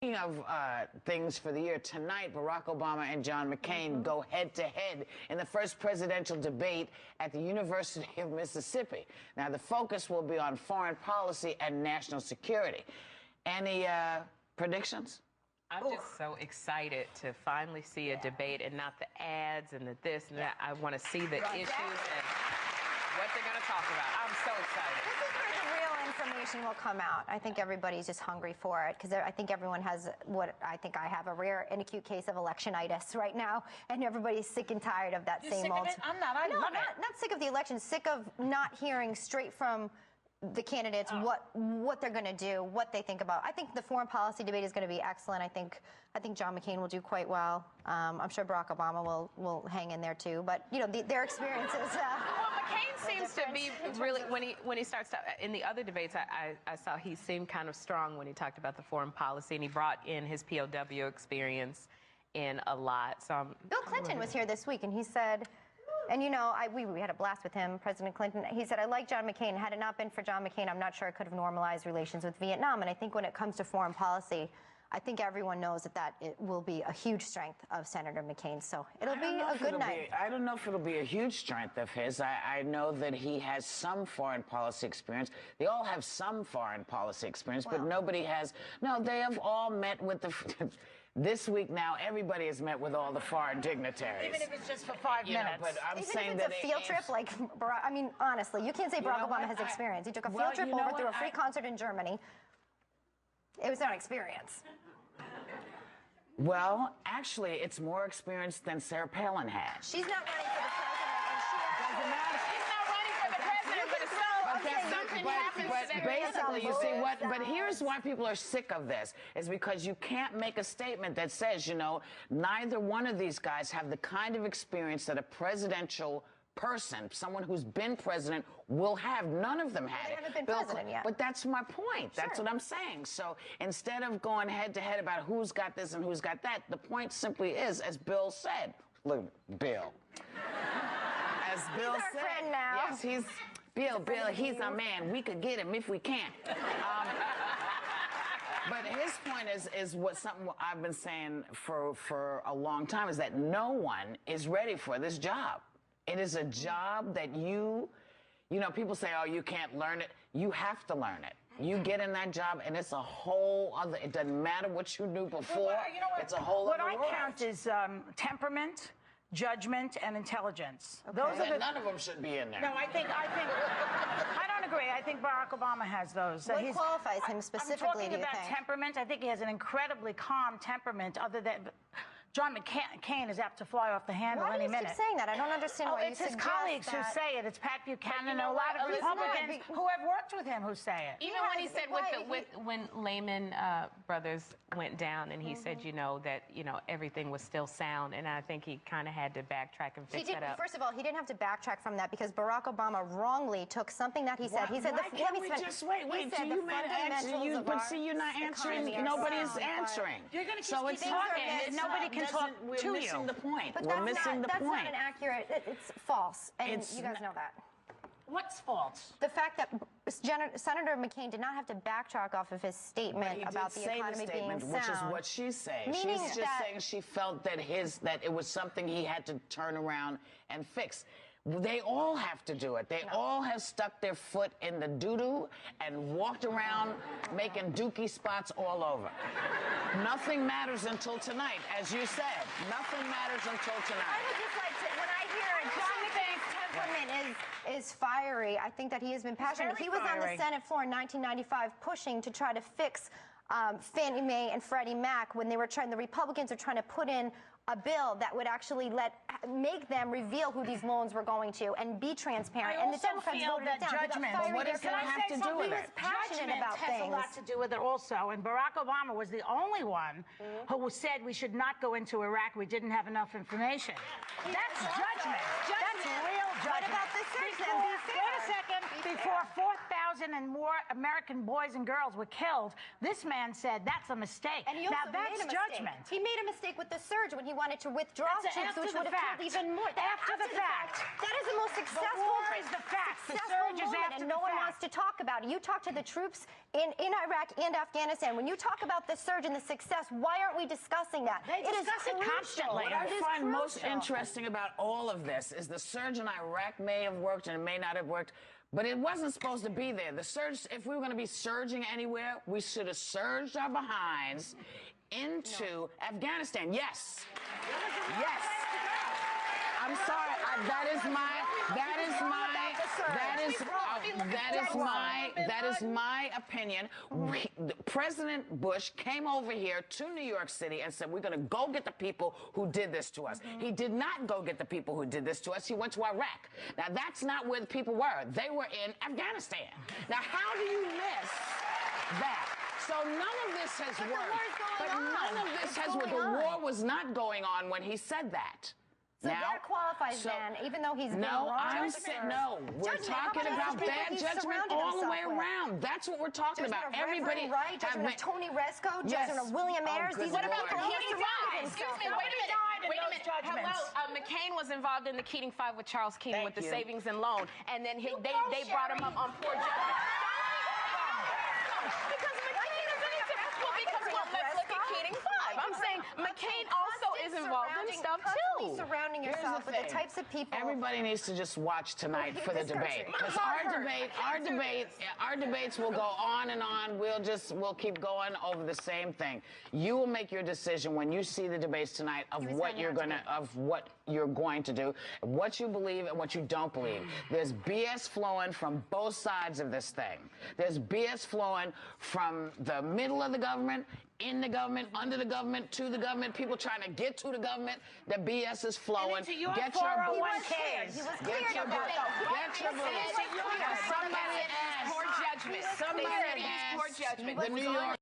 Speaking of things for the year, tonight Barack Obama and John McCain go head-to-head in the first presidential debate at the University of Mississippi. Now, the focus will be on foreign policy and national security. Any predictions? I'm just so excited to finally see a debate and not the ads and the this and that. I want to see the issues and what they're going to talk about. I'm so excited. This is where the real information will come out. I think everybody's just hungry for it because I think everyone has what I think I have, a rare and acute case of electionitis right now, and everybody's sick and tired of that same old. I'm not. I love it. Not sick of the election, sick of not hearing straight from the candidates what they're going to do, what they think about. I think the foreign policy debate is going to be excellent. I think John McCain will do quite well. I'm sure Barack Obama will hang in there too. But you know, their experiences. Well, McCain seems to be really when he starts to, in the other debates, I saw he seemed kind of strong when he talked about the foreign policy, and he brought in his POW experience in a lot. So Bill Clinton was here this week, and he said. And, you know, we had a blast with him, President Clinton. He said, I like John McCain. Had it not been for John McCain, I'm not sure it could have normalized relations with Vietnam. And I think when it comes to foreign policy, I think everyone knows that it will be a huge strength of Senator McCain. So it'll be a good night. I don't know if it'll be a huge strength of his. I know that he has some foreign policy experience. They all have some foreign policy experience, but nobody has. No, they have all met with the... This week now, everybody has met with all the foreign dignitaries. Even if it's just for 5 minutes. But I'm Even saying if it's a field trip, like, I mean, honestly, you can't say Barack Obama has experience. He took a field trip over to a free concert in Germany. It was not an experience. Well, actually, it's more experience than Sarah Palin had. She's not running for the president, and she Doesn't matter. She's not running for the president, but it's But basically, you see what? But here's why people are sick of this: is because you can't make a statement that says, you know, neither one of these guys have the kind of experience that a presidential person, someone who's been president, will have. None of them had it. They haven't been president yet. But that's my point. That's what I'm saying. So instead of going head to head about who's got this and who's got that, the point simply is, as Bill said, look, Bill. As Bill said, friend now. yes, he's. Bill, he's our man. We could get him if we can. But his point is something I've been saying for a long time, is that no one is ready for this job. It is a job that you know, people say, oh, you can't learn it. You have to learn it. You get in that job, and it's a whole other, it doesn't matter what you knew before. Well, you know what? It's a whole other world. What I count is temperament, judgment, and intelligence. Okay. Those are none of them should be in there. No, I don't agree. I think Barack Obama has those. What qualifies him specifically, do you think? I'm talking about temperament. I think he has an incredibly calm temperament, other than... John McCain is apt to fly off the handle any minute. Why do you keep saying that? I don't understand why you suggest that. It's his colleagues who say it. It's Pat Buchanan and a lot of Republicans who have worked with him who say it. Even when he said when Lehman Brothers went down, and he said, you know, that everything was still sound, and I think he kind of had to backtrack and fix that up. First of all, he didn't have to backtrack from that because Barack Obama wrongly took something that he said. He said, wait, do you answer? But see, you're not answering. Nobody's answering. You're going to just keep talking. Nobody can talk to you. We're missing the point. But we're missing the point. That's not an accurate. It's false, and you guys know that. What's false? The fact that Senator McCain did not have to backtrack off of his statement about the economy being sound. Which is what she's saying. She's just saying she felt that it was something he had to turn around and fix. They all have to do it. They all have stuck their foot in the doo-doo and walked around making dookie spots all over. Nothing matters until tonight, as you said. Nothing matters until tonight. I would just like to, when I hear John McCain's temperament is fiery, I think that he has been passionate. He was on the Senate floor in 1995 pushing to try to fix Fannie Mae and Freddie Mac when they were the Republicans were trying to put in a bill that would actually make them reveal who these loans were going to and be transparent. And the Democrats voted it down. Judgment. What does that have to do with it? He was passionate about things. Has a lot to do with it also. And Barack Obama was the only one who said we should not go into Iraq. We didn't have enough information. That's judgment. That's real judgment. What about the search? Wait a second. Before 4,000 2,000 and more American boys and girls were killed, this man said that's a mistake. And he also that's made a judgment. Mistake. He made a mistake with the surge when he wanted to withdraw troops, which would have killed even more. After the fact. That is the most successful. The war is the fact. The surge is after and no one wants to talk about it. You talk to the troops in Iraq and Afghanistan. When you talk about the surge and the success, why aren't we discussing that? They discuss it constantly. What I find most interesting about all of this is the surge in Iraq may have worked and it may not have worked, but it wasn't supposed to be there. The surge, if we were going to be surging anywhere, we should have surged our behinds into Afghanistan. Yes. Yes. I'm sorry. That is my opinion. President Bush came over here to New York City and said, we're going to go get the people who did this to us. He did not go get the people who did this to us. He went to Iraq. Now, that's not where the people were. They were in Afghanistan. Now, how do you miss that? So none of this has worked. But none of this has worked. The war was not going on when he said that. So that qualifies then, even though he's been wrong. We're talking about bad judgment all the way around. That's what we're talking about. Everybody, Judgment of Tony Resco, judgment of William Ayers. What about the Keating Five? Excuse me, wait a minute. Hello, McCain was involved in the Keating Five with Charles Keating with the savings and loan, and then they brought him up on poor judgment. Look at Keating Five. I'm saying McCain also is involved in stuff too. Surrounding yourself with the types of people. Everybody needs to just watch tonight for the debate, because our debates will go on and on. We'll keep going over the same thing. You will make your decision when you see the debates tonight of what you're going to do, what you believe and what you don't believe. There's BS flowing from both sides of this thing. There's BS flowing from the middle of the government, in the government, under the government, to the government, people trying to get to the government. The BS is flowing. Get your 401ks. Get your somebody asked. Poor judgment. Somebody asked. Poor judgment. The New York